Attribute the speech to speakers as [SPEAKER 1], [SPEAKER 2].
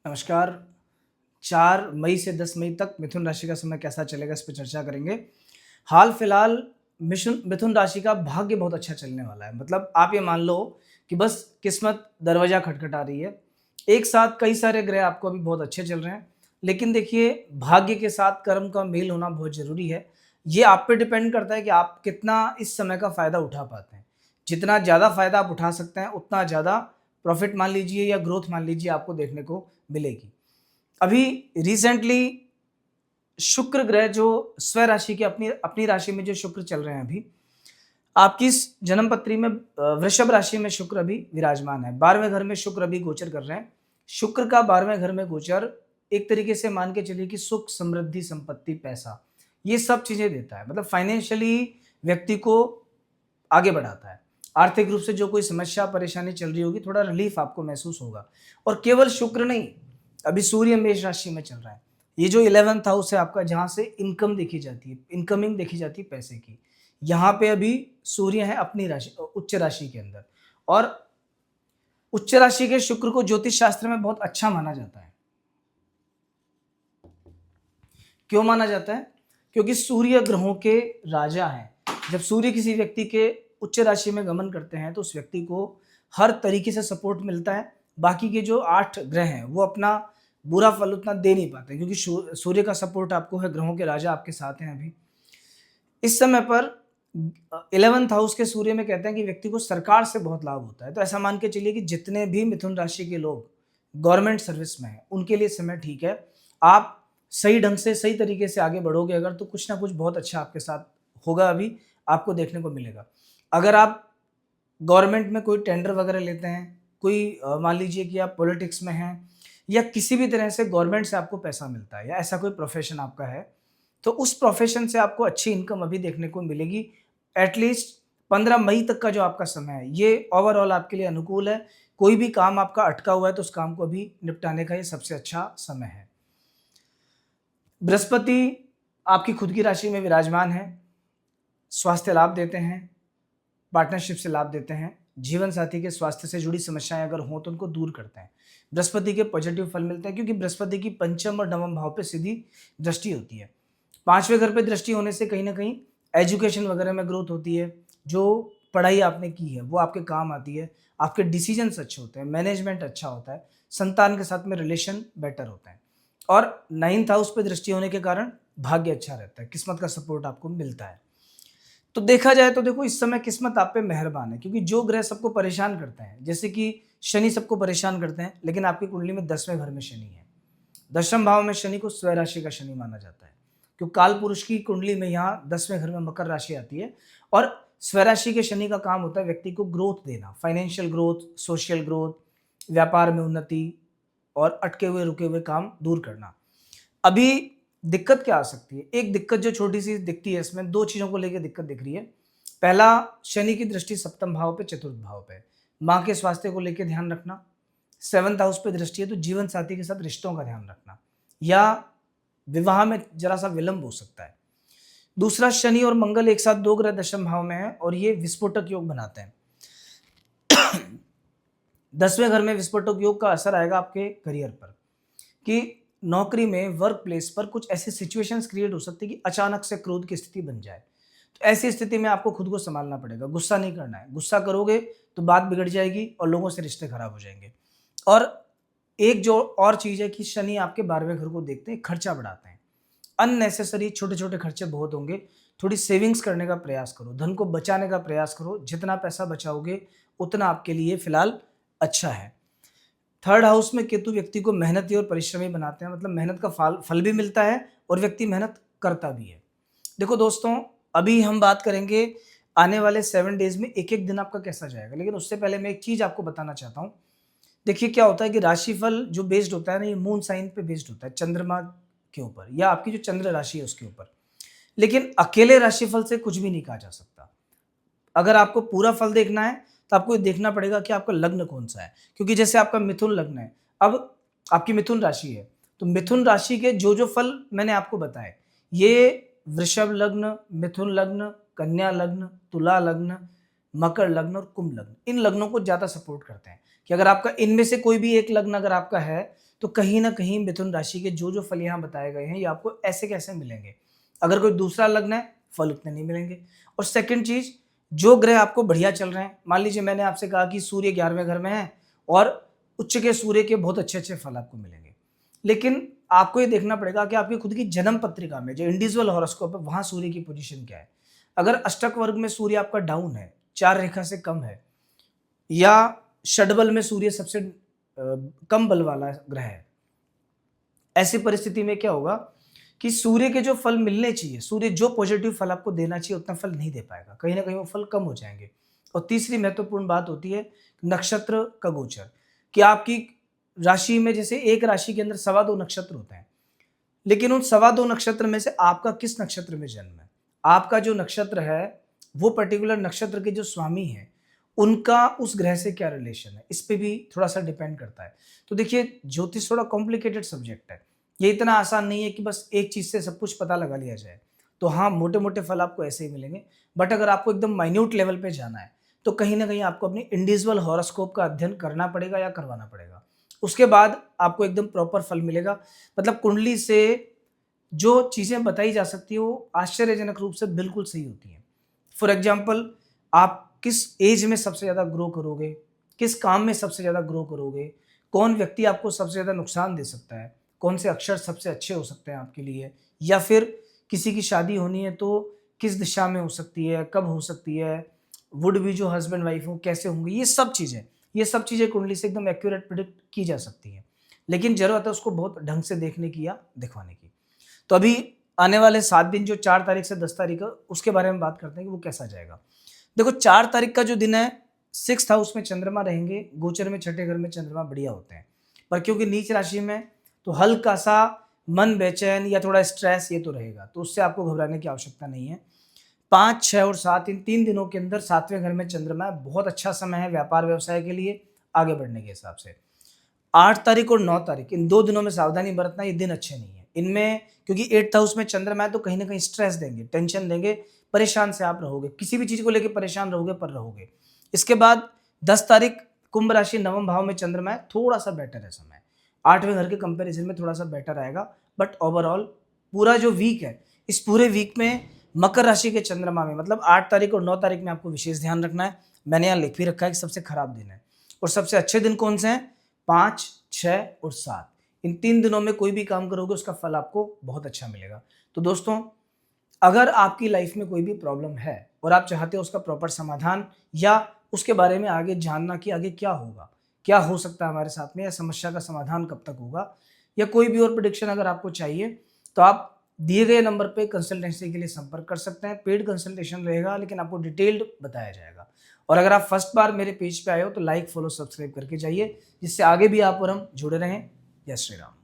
[SPEAKER 1] नमस्कार। 4 मई से 10 मई तक मिथुन राशि का समय कैसा चलेगा, इस पे चर्चा करेंगे। हाल फिलहाल मिशुन मिथुन राशि का भाग्य बहुत अच्छा चलने वाला है। मतलब आप ये मान लो कि बस किस्मत दरवाजा खटखटा रही है। एक साथ कई सारे ग्रह आपको अभी बहुत अच्छे चल रहे हैं, लेकिन देखिए भाग्य के साथ कर्म का मेल होना बहुत ज़रूरी है। ये आप पे डिपेंड करता है कि आप कितना इस समय का फ़ायदा उठा पाते हैं। जितना ज़्यादा फ़ायदा आप उठा सकते हैं, उतना ज़्यादा प्रॉफ़िट मान लीजिए या ग्रोथ मान लीजिए आपको देखने को मिलेगी। अभी रिसेंटली शुक्र ग्रह जो स्व राशि की अपनी अपनी राशि में जो शुक्र चल रहे हैं अभी, आपकी इस जन्म पत्री में वृषभ राशि में शुक्र अभी विराजमान है। 12वें घर में शुक्र अभी गोचर कर रहे हैं। शुक्र का 12वें घर में गोचर एक तरीके से मान के चलिए कि सुख, समृद्धि, संपत्ति, पैसा, ये सब चीज़ें देता है। मतलब फाइनेंशियली व्यक्ति को आगे बढ़ाता है। आर्थिक रूप से जो कोई समस्या, परेशानी चल रही होगी, थोड़ा रिलीफ आपको महसूस होगा। और केवल शुक्र नहीं, अभी सूर्य मेष राशि में चल रहा है। ये जो 11th हाउस है आपका, जहाँ से इनकम देखी जाती है, इनकमिंग देखी जाती है पैसे की, यहाँ पे अभी सूर्य है अपनी राशि उच्च राशि के अंदर। और उच्च राशि के शुक्र को ज्योतिष शास्त्र में बहुत अच्छा माना जाता है। क्यों माना जाता है? क्योंकि सूर्य ग्रहों के राजा हैं। जब सूर्य किसी व्यक्ति के उच्च राशि में गमन करते हैं तो उस व्यक्ति को हर तरीके से सपोर्ट मिलता है। बाकी के जो 8 ग्रह हैं वो अपना बुरा फल उतना दे नहीं पाते, क्योंकि सूर्य का सपोर्ट आपको है, ग्रहों के राजा आपके साथ हैं अभी। इस समय पर 11th हाउस के सूर्य में कहते हैं कि व्यक्ति को सरकार से बहुत लाभ होता है। तो ऐसा मान के चलिए कि जितने भी मिथुन राशि के लोग गवर्नमेंट सर्विस में हैं, उनके लिए समय ठीक है। आप सही ढंग से, सही तरीके से आगे बढ़ोगे अगर, तो कुछ ना कुछ बहुत अच्छा आपके साथ होगा, अभी आपको देखने को मिलेगा। अगर आप गवर्नमेंट में कोई टेंडर वगैरह लेते हैं, कोई मान लीजिए कि आप पॉलिटिक्स में हैं या किसी भी तरह से गवर्नमेंट से आपको पैसा मिलता है या ऐसा कोई प्रोफेशन आपका है, तो उस प्रोफेशन से आपको अच्छी इनकम अभी देखने को मिलेगी। एटलीस्ट 15 मई तक का जो आपका समय है, ये ओवरऑल आपके लिए अनुकूल है। कोई भी काम आपका अटका हुआ है तो उस काम को अभी निपटाने का ये सबसे अच्छा समय है। बृहस्पति आपकी खुद की राशि में विराजमान है, स्वास्थ्य लाभ देते हैं, पार्टनरशिप से लाभ देते हैं, जीवन साथी के स्वास्थ्य से जुड़ी समस्याएं अगर हों तो उनको दूर करते हैं। बृहस्पति के पॉजिटिव फल मिलते हैं, क्योंकि बृहस्पति की पंचम और नवम भाव पे सीधी दृष्टि होती है। 5वें घर पे दृष्टि होने से कहीं ना कहीं एजुकेशन वगैरह में ग्रोथ होती है। जो पढ़ाई आपने की है वो आपके काम आती है, आपके डिसीजंस अच्छे होते हैं, मैनेजमेंट अच्छा होता है, संतान के साथ में रिलेशन बेटर होता है। और 9th हाउस पे दृष्टि होने के कारण भाग्य अच्छा रहता है, किस्मत का सपोर्ट आपको मिलता है। तो देखा जाए तो देखो, इस समय किस्मत आप पे मेहरबान है, क्योंकि जो ग्रह सबको परेशान करते हैं, जैसे कि शनि सबको परेशान करते हैं, लेकिन आपकी कुंडली में 10वें घर में शनि है। 10वें भाव में शनि को स्व राशि का शनि माना जाता है, क्योंकि काल पुरुष की कुंडली में यहाँ 10वें घर में मकर राशि आती है। और स्व राशि के शनि का काम होता है व्यक्ति को ग्रोथ देना, फाइनेंशियल ग्रोथ, सोशल ग्रोथ, व्यापार में उन्नति और अटके हुए रुके हुए काम दूर करना। अभी दिक्कत क्या आ सकती है? एक दिक्कत जो छोटी सी दिखती है इसमें, 2 चीज़ों को लेकर दिक्कत दिख रही है। पहला, शनि की दृष्टि सप्तम भाव पे, चतुर्थ भाव पे, माँ के स्वास्थ्य को लेकर ध्यान रखना। 7th हाउस पे दृष्टि है तो जीवन साथी के साथ रिश्तों का ध्यान रखना, या विवाह में जरा सा विलंब हो सकता है। दूसरा, शनि और मंगल एक साथ 2 ग्रह दशम भाव में है और ये विस्फोटक योग बनाते हैं। 10वें घर में विस्फोटक योग का असर आएगा आपके करियर पर, कि नौकरी में, वर्क प्लेस पर कुछ ऐसी सिचुएशंस क्रिएट हो सकती है कि अचानक से क्रोध की स्थिति बन जाए। तो ऐसी स्थिति में आपको खुद को संभालना पड़ेगा, गुस्सा नहीं करना है। गुस्सा करोगे तो बात बिगड़ जाएगी और लोगों से रिश्ते खराब हो जाएंगे। और एक जो और चीज़ है कि शनि आपके 12वें घर को देखते हैं, खर्चा बढ़ाते हैं। अननेसेसरी छोटे छोटे खर्चे बहुत होंगे। थोड़ी सेविंग्स करने का प्रयास करो, धन को बचाने का प्रयास करो। जितना पैसा बचाओगे उतना आपके लिए फिलहाल अच्छा है। 3rd हाउस में केतु व्यक्ति को मेहनती और परिश्रमी बनाते हैं, मतलब मेहनत का फल फल भी मिलता है और व्यक्ति मेहनत करता भी है। देखो दोस्तों, अभी हम बात करेंगे आने वाले 7 डेज में एक एक दिन आपका कैसा जाएगा, लेकिन उससे पहले मैं एक चीज़ आपको बताना चाहता हूँ। देखिए क्या होता है कि राशिफल जो बेस्ड होता है ना, ये मून साइन पे बेस्ड होता है, चंद्रमा के ऊपर या आपकी जो चंद्र राशि है उसके ऊपर। लेकिन अकेले राशिफल से कुछ भी नहीं कहा जा सकता। अगर आपको पूरा फल देखना है तो आपको ये देखना पड़ेगा कि आपका लग्न कौन सा है, क्योंकि जैसे आपका मिथुन लग्न है, अब आपकी मिथुन राशि है, तो मिथुन राशि के जो जो फल मैंने आपको बताए, ये वृषभ लग्न, मिथुन लग्न, कन्या लग्न, तुला लग्न, मकर लग्न और कुंभ लग्न, इन लग्नों को ज़्यादा सपोर्ट करते हैं। कि अगर आपका इनमें से कोई भी एक लग्न अगर आपका है तो कहीं ना कहीं मिथुन राशि के जो जो फल यहाँ बताए गए हैं ये आपको ऐसे कैसे मिलेंगे। अगर कोई दूसरा लग्न है फल उतने नहीं मिलेंगे। और सेकंड चीज, जो ग्रह आपको बढ़िया चल रहे हैं, मान लीजिए मैंने आपसे कहा कि सूर्य 11वें घर में है और उच्च के सूर्य के बहुत अच्छे अच्छे फल आपको मिलेंगे, लेकिन आपको ये देखना पड़ेगा कि आपकी खुद की जन्म पत्रिका में जो इंडिविजुअल हॉरोस्कोप है वहां सूर्य की पोजीशन क्या है। अगर अष्टक वर्ग में सूर्य आपका डाउन है, 4 रेखा से कम है, या षडबल में सूर्य सबसे कम बल वाला ग्रह है, ऐसी परिस्थिति में क्या होगा कि सूर्य के जो फल मिलने चाहिए, सूर्य जो पॉजिटिव फल आपको देना चाहिए उतना फल नहीं दे पाएगा, कहीं ना कहीं वो फल कम हो जाएंगे। और तीसरी महत्वपूर्ण बात होती है नक्षत्र का गोचर, कि आपकी राशि में जैसे एक राशि के अंदर 2.25 नक्षत्र होते हैं, लेकिन उन 2.25 नक्षत्र में से आपका किस नक्षत्र में जन्म है, आपका जो नक्षत्र है वो पर्टिकुलर नक्षत्र के जो स्वामी हैं उनका उस ग्रह से क्या रिलेशन है, इस पे भी थोड़ा सा डिपेंड करता है। तो देखिए ज्योतिष थोड़ा कॉम्प्लिकेटेड सब्जेक्ट है, ये इतना आसान नहीं है कि बस एक चीज से सब कुछ पता लगा लिया जाए। तो हाँ, मोटे मोटे फल आपको ऐसे ही मिलेंगे, बट अगर आपको एकदम माइन्यूट लेवल पे जाना है तो कहीं ना कहीं आपको अपनी इंडिविजुअल हॉरोस्कोप का अध्ययन करना पड़ेगा या करवाना पड़ेगा। उसके बाद आपको एकदम प्रॉपर फल मिलेगा। मतलब कुंडली से जो चीजें बताई जा सकती है वो आश्चर्यजनक रूप से बिल्कुल सही होती हैं। फॉर एग्जाम्पल, आप किस एज में सबसे ज़्यादा ग्रो करोगे, किस काम में सबसे ज़्यादा ग्रो करोगे, कौन व्यक्ति आपको सबसे ज़्यादा नुकसान दे सकता है, कौन से अक्षर सबसे अच्छे हो सकते हैं आपके लिए, या फिर किसी की शादी होनी है तो किस दिशा में हो सकती है, कब हो सकती है, वुड भी जो हस्बैंड वाइफ हो कैसे होंगे, ये सब चीज़ें कुंडली से एकदम एक्यूरेट प्रिडिक्ट की जा सकती हैं। लेकिन ज़रूरत है उसको बहुत ढंग से देखने की या दिखवाने की। तो अभी आने वाले 7 दिन जो 4 तारीख से 10 तारीख है उसके बारे में बात करते हैं कि वो कैसा जाएगा। देखो 4 तारीख का जो दिन है 6th हाउस में चंद्रमा रहेंगे, गोचर में छठे घर में चंद्रमा बढ़िया होते हैं, पर क्योंकि नीच राशि में तो हल्का सा मन बेचैन या थोड़ा स्ट्रेस ये तो रहेगा, तो उससे आपको घबराने की आवश्यकता नहीं है। 5, 6 और 7 इन 3 दिनों के अंदर 7वें घर में चंद्रमा है, बहुत अच्छा समय है व्यापार व्यवसाय के लिए आगे बढ़ने के हिसाब से। 8 तारीख और 9 तारीख इन 2 दिनों में सावधानी बरतना, ये दिन अच्छे नहीं है इनमें, क्योंकि 8th हाउस में चंद्रमा है तो कहीं ना कहीं स्ट्रेस देंगे, टेंशन देंगे, परेशान से आप रहोगे, किसी भी चीज को लेकर परेशान रहोगे पर रहोगे। इसके बाद 10 तारीख कुंभ राशि नवम भाव में चंद्रमा है, थोड़ा सा बेटर है समय, 8वें घर के कंपैरिजन में थोड़ा सा बेटर आएगा, बट ओवरऑल पूरा जो वीक है इस पूरे वीक में मकर राशि के चंद्रमा में मतलब 8 तारीख और 9 तारीख में आपको विशेष ध्यान रखना है। मैंने यहाँ लिख भी रखा है कि सबसे खराब दिन है, और सबसे अच्छे दिन कौन से हैं, 5, 6 और 7। इन 3 दिनों में कोई भी काम करोगे उसका फल आपको बहुत अच्छा मिलेगा। तो दोस्तों, अगर आपकी लाइफ में कोई भी प्रॉब्लम है और आप चाहते हो उसका प्रॉपर समाधान या उसके बारे में आगे जानना कि आगे क्या होगा, क्या हो सकता है हमारे साथ में, या समस्या का समाधान कब तक होगा, या कोई भी और प्रेडिक्शन अगर आपको चाहिए, तो आप दिए गए नंबर पे कंसल्टेंसी के लिए संपर्क कर सकते हैं। पेड कंसल्टेशन रहेगा, लेकिन आपको डिटेल्ड बताया जाएगा। और अगर आप फर्स्ट बार मेरे पेज पे आए हो तो लाइक, फॉलो, सब्सक्राइब करके जाइए, जिससे आगे भी आप और हम जुड़े रहें। जय श्री राम।